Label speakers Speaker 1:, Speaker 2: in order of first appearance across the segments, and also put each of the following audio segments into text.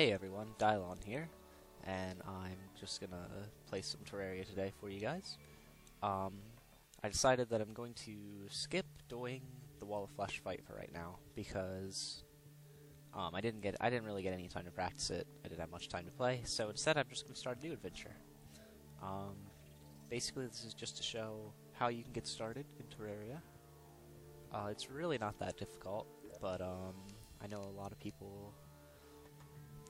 Speaker 1: Hey everyone, Dylon here, and I'm just gonna play some Terraria today for you guys. I decided that I'm going to skip doing the Wall of Flesh fight for right now because I didn't really get any time to practice it. I didn't have much time to play, so instead I'm just gonna start a new adventure. Basically, this is just to show how you can get started in Terraria. It's really not that difficult, but I know a lot of people.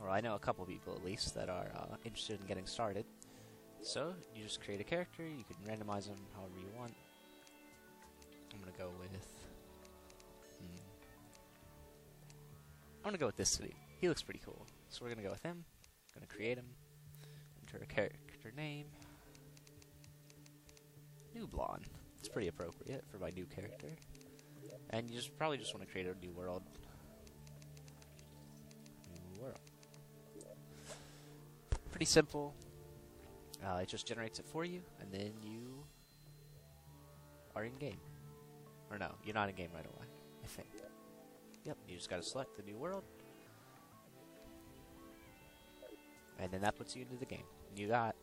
Speaker 1: Or I know a couple people at least that are interested in getting started. So you just create a character, you can randomize them however you want. I'm gonna go with this city. He looks pretty cool. So we're gonna go with him. Gonna create him. Enter a character name. New Blonde. It's pretty appropriate for my new character. And you probably just want to create a new world. New world. Pretty simple. It just generates it for you, and then you are in game. Or no, you're not in game right away, I think. Yep, you just gotta select the new world. And then that puts you into the game. And you got,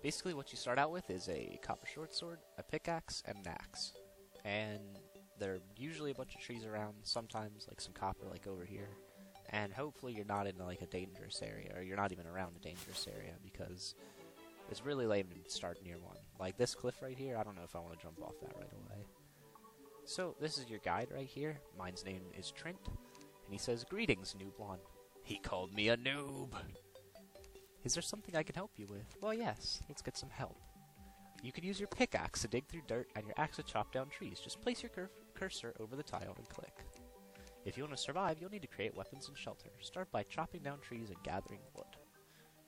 Speaker 1: basically what you start out with is a copper short sword, a pickaxe, and an axe. And there are usually a bunch of trees around, sometimes like some copper like over here. And hopefully you're not in like a dangerous area, or you're not even around a dangerous area, because it's really lame to start near one. Like this cliff right here, I don't know if I want to jump off that right away. So this is your guide right here. Mine's name is Trent, and he says, "Greetings, noob blonde." He called me a noob. Is there something I can help you with? Well, yes. Let's get some help. You can use your pickaxe to dig through dirt, and your axe to chop down trees. Just place your cursor over the tile and click. If you want to survive, you'll need to create weapons and shelter. Start by chopping down trees and gathering wood.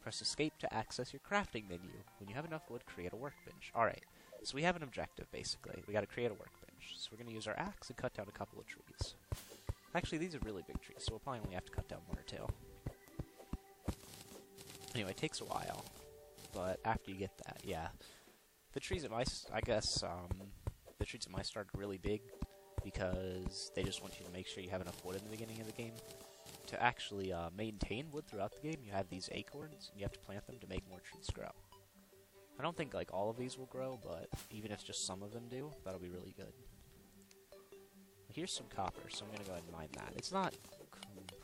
Speaker 1: Press escape to access your crafting menu. When you have enough wood, create a workbench. Alright, so we have an objective, basically. We gotta create a workbench. So we're gonna use our axe and cut down a couple of trees. Actually, these are really big trees, so we'll probably only have to cut down one or two. Anyway, it takes a while. But after you get that, yeah. The trees at my, the trees at my start are really big, because they just want you to make sure you have enough wood in the beginning of the game. To actually maintain wood throughout the game, you have these acorns, and you have to plant them to make more trees grow. I don't think like all of these will grow, but even if just some of them do, that'll be really good. Here's some copper, so I'm going to go ahead and mine that. It's not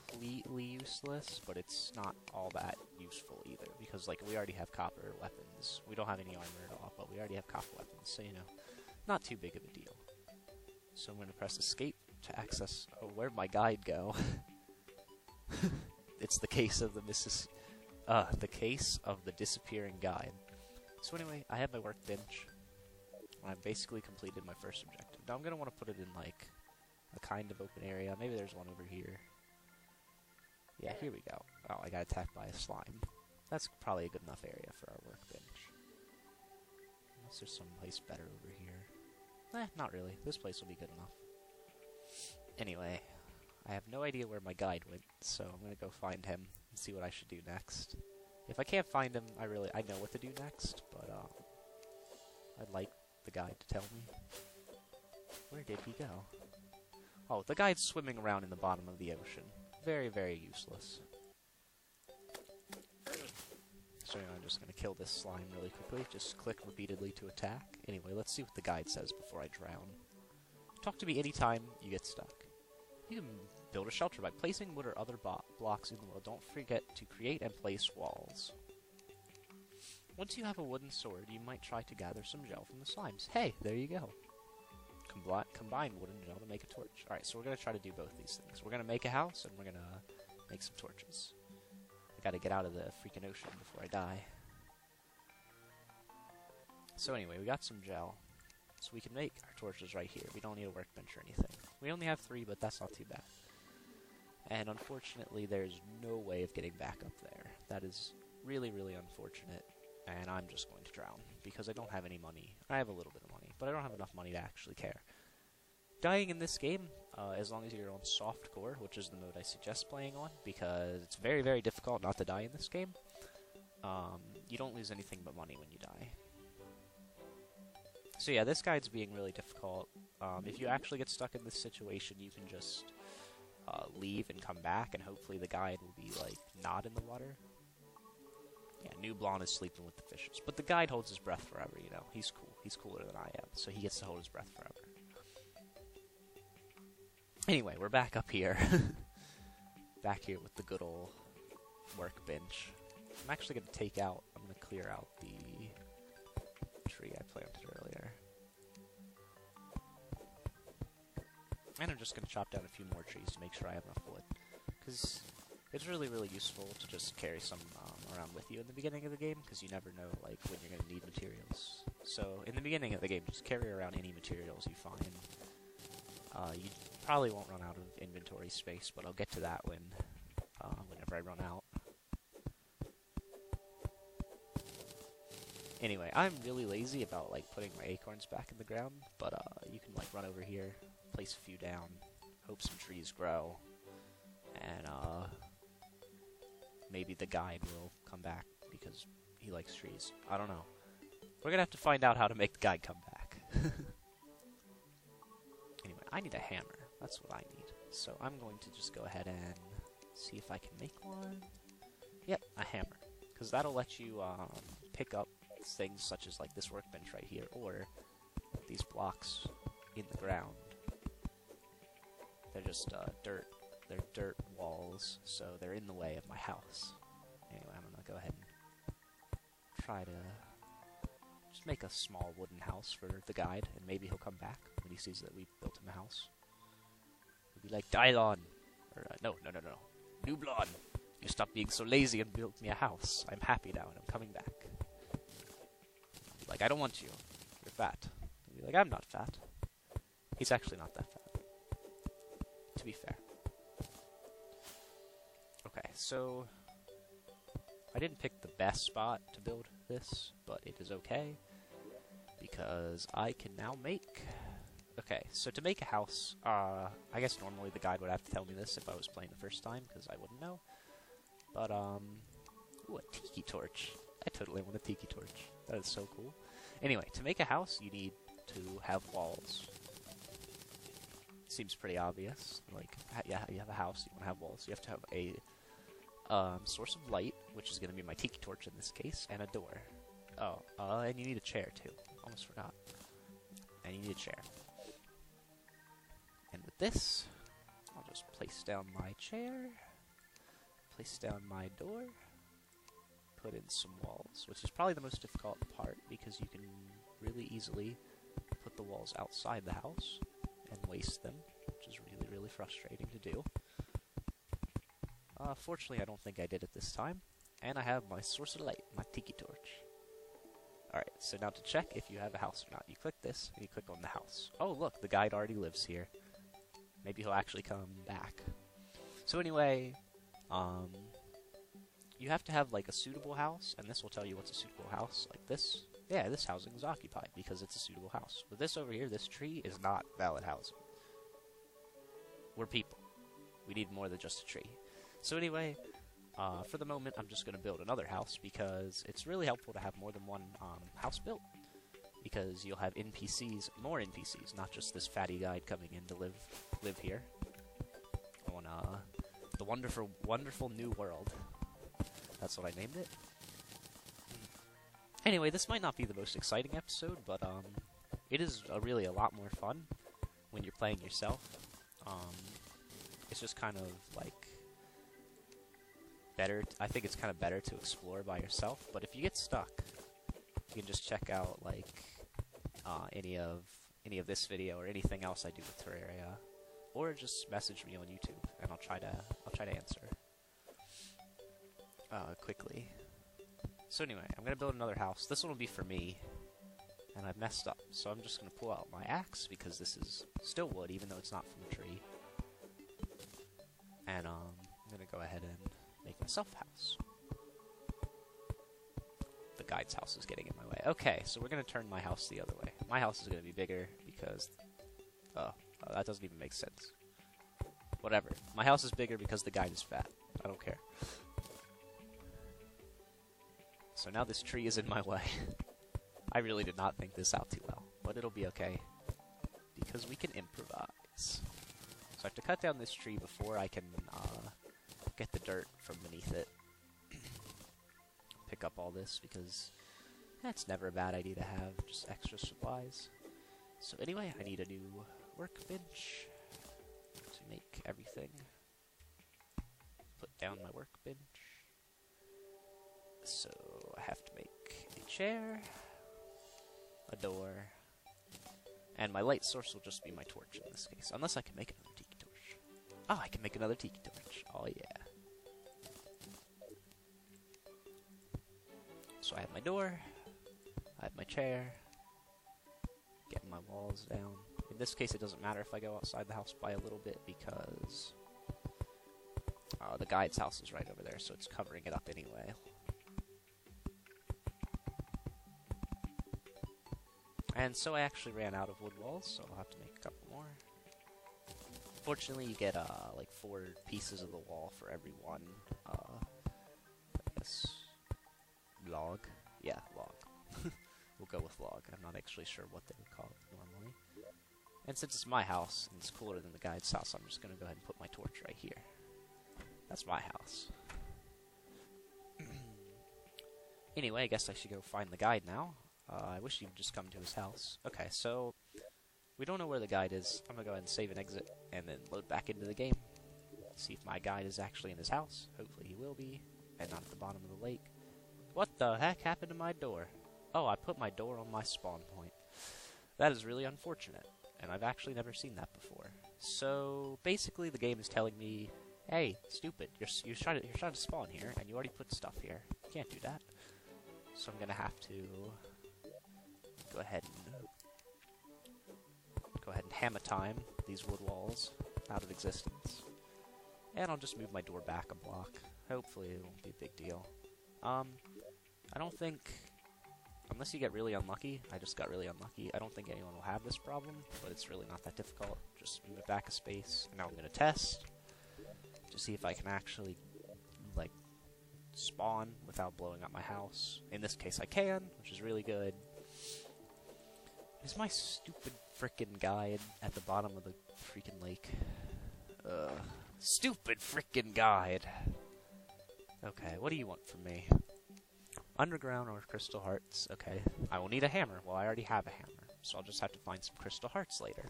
Speaker 1: completely useless, but it's not all that useful either, because like we already have copper weapons. We don't have any armor at all, but we already have copper weapons, so you know, not too big of a deal. So I'm going to press escape to access... Oh, where'd my guide go? It's the case of the case of the disappearing guide. So anyway, I have my workbench. I've basically completed my first objective. Now I'm going to want to put it in like a kind of open area. Maybe there's one over here. Yeah, here we go. Oh, I got attacked by a slime. That's probably a good enough area for our workbench. Unless there's some place better over here. Not really. This place will be good enough. Anyway, I have no idea where my guide went, so I'm gonna go find him and see what I should do next. If I can't find him, I know what to do next, but I'd like the guide to tell me. Where did he go? Oh, the guide's swimming around in the bottom of the ocean. Very, very useless. So I'm just going to kill this slime really quickly. Just click repeatedly to attack. Anyway, let's see what the guide says before I drown. Talk to me anytime you get stuck. You can build a shelter by placing wood or other blocks in the world. Don't forget to create and place walls. Once you have a wooden sword, you might try to gather some gel from the slimes. Hey, there you go. Combine wood and gel to make a torch. Alright, so we're going to try to do both these things. We're going to make a house, and we're going to make some torches. Gotta get out of the freaking ocean before I die. So anyway, we got some gel. So we can make our torches right here. We don't need a workbench or anything. We only have 3, but that's not too bad. And unfortunately, there's no way of getting back up there. That is really, really unfortunate. And I'm just going to drown, because I don't have any money. I have a little bit of money, but I don't have enough money to actually care. Dying in this game, as long as you're on softcore, which is the mode I suggest playing on, because it's very, very difficult not to die in this game, you don't lose anything but money when you die. So yeah, this guide's being really difficult. If you actually get stuck in this situation, you can just leave and come back, and hopefully the guide will be, like, not in the water. Yeah, New Blonde is sleeping with the fishes. But the guide holds his breath forever, you know. He's cool. He's cooler than I am, so he gets to hold his breath forever. Anyway, we're back up here. Back here with the good old workbench. I'm actually going to I'm going to clear out the tree I planted earlier. And I'm just going to chop down a few more trees to make sure I have enough wood. Because it's really, really useful to just carry some around with you in the beginning of the game, because you never know, like, when you're going to need materials. So, in the beginning of the game, just carry around any materials you find. You probably won't run out of inventory space, but I'll get to that whenever I run out. Anyway, I'm really lazy about, like, putting my acorns back in the ground, but you can, like, run over here, place a few down, hope some trees grow, and maybe the guide will come back because he likes trees. I don't know. We're gonna have to find out how to make the guide come back. Anyway, I need a hammer. That's what I need. So I'm going to just go ahead and see if I can make one. Yep, a hammer. Because that'll let you pick up things such as, like, this workbench right here, or these blocks in the ground. They're just dirt. They're dirt walls, so they're in the way of my house. Anyway, I'm gonna go ahead and try to just make a small wooden house for the guide, and maybe he'll come back when he sees that we built him a house. He'll be like, Dylon! Or, no. New Blonde! You stopped being so lazy and built me a house. I'm happy now, and I'm coming back. He'll be like, I don't want you. You're fat. He'll be like, I'm not fat. He's actually not that fat. To be fair. Okay, so I didn't pick the best spot to build this, but it is okay, because I can now make... Okay, so to make a house, I guess normally the guide would have to tell me this if I was playing the first time, because I wouldn't know. But, ooh, a tiki torch. I totally want a tiki torch. That is so cool. Anyway, to make a house, you need to have walls. Seems pretty obvious. Like, yeah, you have a house, you want to have walls. You have to have a source of light, which is going to be my tiki torch in this case, and a door. Oh, and you need a chair, too. Almost forgot. And you need a chair. And with this, I'll just place down my chair, place down my door, put in some walls, which is probably the most difficult part, because you can really easily put the walls outside the house and waste them, which is really, really frustrating to do. Fortunately, I don't think I did it this time, and I have my source of light, my tiki torch. Alright, so now to check if you have a house or not, you click this, and you click on the house. Oh, look, the guide already lives here. Maybe he'll actually come back. So anyway, you have to have, like, a suitable house, and this will tell you what's a suitable house. Like this. Yeah, this housing is occupied because it's a suitable house. But this over here, this tree, is not valid housing. We're people. We need more than just a tree. So anyway, for the moment, I'm just going to build another house because it's really helpful to have more than one house built. Because you'll have NPCs, more NPCs, not just this fatty guide coming in to live here on the wonderful new world. That's what I named it. Anyway, this might not be the most exciting episode, but it is really a lot more fun when you're playing yourself. It's just kind of like better. I think it's kind of better to explore by yourself. But if you get stuck, you can just check out like any of this video or anything else I do with Terraria, or just message me on YouTube, and I'll try to answer quickly. So anyway, I'm gonna build another house. This one will be for me, and I've messed up, so I'm just gonna pull out my axe because this is still wood, even though it's not from a tree. And I'm gonna go ahead and make myself a house. The guide's house is getting in my way. Okay, so we're gonna turn my house the other way. My house is gonna be bigger because that doesn't even make sense. Whatever. My house is bigger because the guide is fat. I don't care. So now this tree is in my way. I really did not think this out too well, but it'll be okay because we can improvise. I have to cut down this tree before I can get the dirt from beneath it. Pick up all this because that's never a bad idea to have, just extra supplies. So anyway, I need a new workbench to make everything. Put down my workbench. So I have to make a chair, a door, and my light source will just be my torch in this case, unless I can make another tiki torch. Oh, I can make another tiki torch. Oh yeah. So I have my door, I have my chair, getting my walls down. In this case, it doesn't matter if I go outside the house by a little bit because the guide's house is right over there, so it's covering it up anyway. And so I actually ran out of wood walls, so I'll have to make a couple more. Fortunately, you get like 4 pieces of the wall for every one, I guess, log. Yeah, log. We'll go with log. I'm not actually sure what they would call it normally. And since it's my house, and it's cooler than the guide's house, I'm just going to go ahead and put my torch right here. That's my house. Anyway, I guess I should go find the guide now. I wish he'd just come to his house. Okay, so we don't know where the guide is. I'm going to go ahead and save and exit, and then load back into the game. See if my guide is actually in his house. Hopefully he will be, and not at the bottom of the lake. What the heck happened to my door? Oh, I put my door on my spawn point. That is really unfortunate, and I've actually never seen that before. So, basically the game is telling me, hey, stupid, you're trying to spawn here, and you already put stuff here. You can't do that. So I'm going to have to go ahead and hammer time these wood walls out of existence. And I'll just move my door back a block. Hopefully it won't be a big deal. I don't think, unless you get really unlucky, I just got really unlucky, I don't think anyone will have this problem, but it's really not that difficult. Just move it back a space, and now I'm going to test to see if I can actually, like, spawn without blowing up my house. In this case I can, which is really good. Is my stupid frickin' guide at the bottom of the freaking lake? Stupid frickin' guide! Okay, what do you want from me? Underground or crystal hearts. Okay, I will need a hammer. Well, I already have a hammer, so I'll just have to find some crystal hearts later.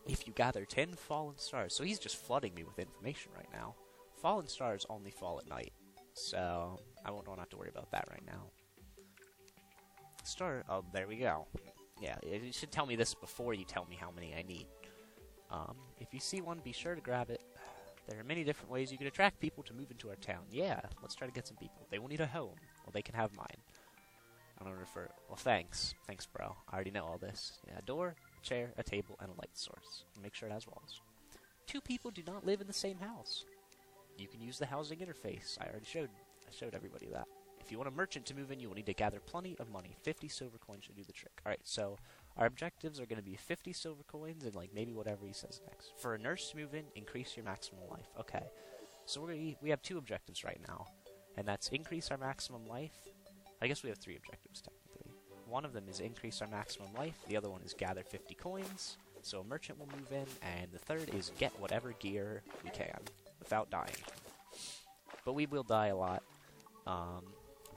Speaker 1: If you gather 10 fallen stars. So he's just flooding me with information right now. Fallen stars only fall at night, so I don't have to worry about that right now. Oh, there we go. Yeah, you should tell me this before you tell me how many I need. If you see one, be sure to grab it. There are many different ways you can attract people to move into our town. Yeah, let's try to get some people. They will need a home. Well, they can have mine. I don't refer. Well, thanks. Thanks, bro. I already know all this. Yeah, a door, a chair, a table, and a light source. Make sure it has walls. 2 people do not live in the same house. You can use the housing interface. I showed everybody that. If you want a merchant to move in, you will need to gather plenty of money. 50 silver coins should do the trick. Alright, so our objectives are going to be 50 silver coins and, like, maybe whatever he says next. For a nurse to move in, increase your maximum life. Okay, so we have 2 objectives right now, and that's increase our maximum life. I guess we have 3 objectives, technically. One of them is increase our maximum life. The other one is gather 50 coins, so a merchant will move in. And the third is get whatever gear we can without dying. But we will die a lot. I'm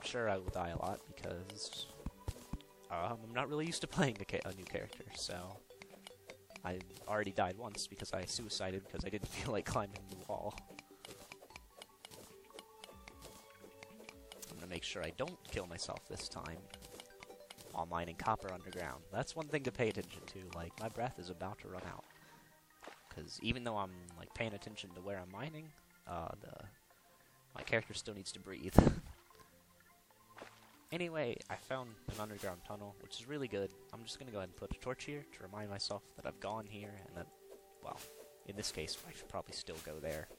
Speaker 1: sure I will die a lot because I'm not really used to playing a new character, so I already died once because I suicided because I didn't feel like climbing the wall. I'm gonna make sure I don't kill myself this time while mining copper underground. That's one thing to pay attention to. Like, my breath is about to run out because even though I'm, like, paying attention to where I'm mining, my character still needs to breathe. Anyway, I found an underground tunnel, which is really good. I'm just going to go ahead and put a torch here to remind myself that I've gone here, and that, well, in this case, I should probably still go there.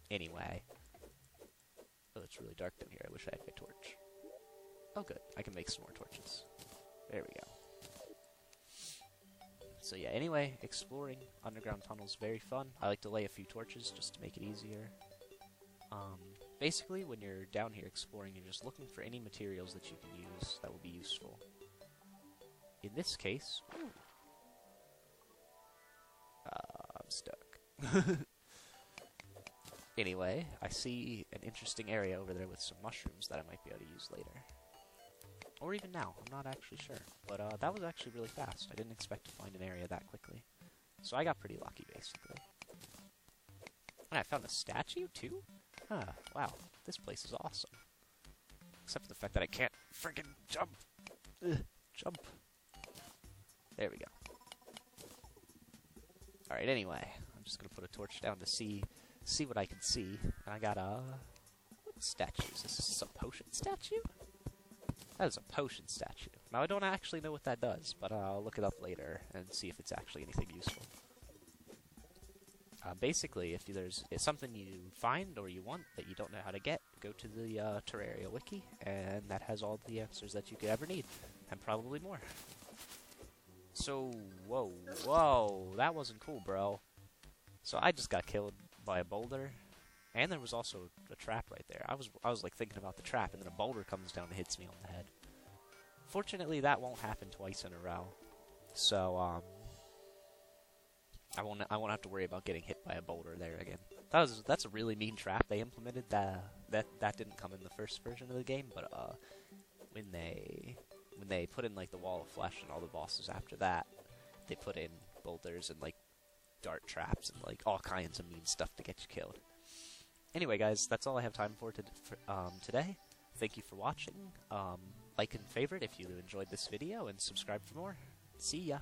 Speaker 1: Anyway. Oh, it's really dark down here. I wish I had my torch. Oh, good. I can make some more torches. There we go. So yeah, anyway, exploring underground tunnels, very fun. I like to lay a few torches just to make it easier. Basically, when you're down here exploring, you're just looking for any materials that you can use that will be useful. In this case, stuck. Anyway, I see an interesting area over there with some mushrooms that I might be able to use later. Or even now, I'm not actually sure. But that was actually really fast. I didn't expect to find an area that quickly. So I got pretty lucky, basically. And I found a statue, too? Huh, wow. This place is awesome. Except for the fact that I can't friggin' jump. Ugh, jump. There we go. Alright, anyway. I'm just gonna put a torch down to see what I can see. And I got what statue is this? Is this a potion statue? That is a potion statue. Now, I don't actually know what that does, but I'll look it up later and see if it's actually anything useful. Basically, if there's something you find or you want that you don't know how to get, go to the Terraria wiki, and that has all the answers that you could ever need, and probably more. So, whoa, that wasn't cool, bro. So I just got killed by a boulder, and there was also a trap right there. I was like thinking about the trap, and then a boulder comes down and hits me on the head. Fortunately, that won't happen twice in a row. So I won't have to worry about getting hit by a boulder there again. That's a really mean trap they implemented. That didn't come in the first version of the game, but when they put in like the wall of flesh and all the bosses after that, they put in boulders and like dart traps and like all kinds of mean stuff to get you killed. Anyway, guys, that's all I have time for today. Thank you for watching. Like and favorite if you enjoyed this video, and subscribe for more. See ya.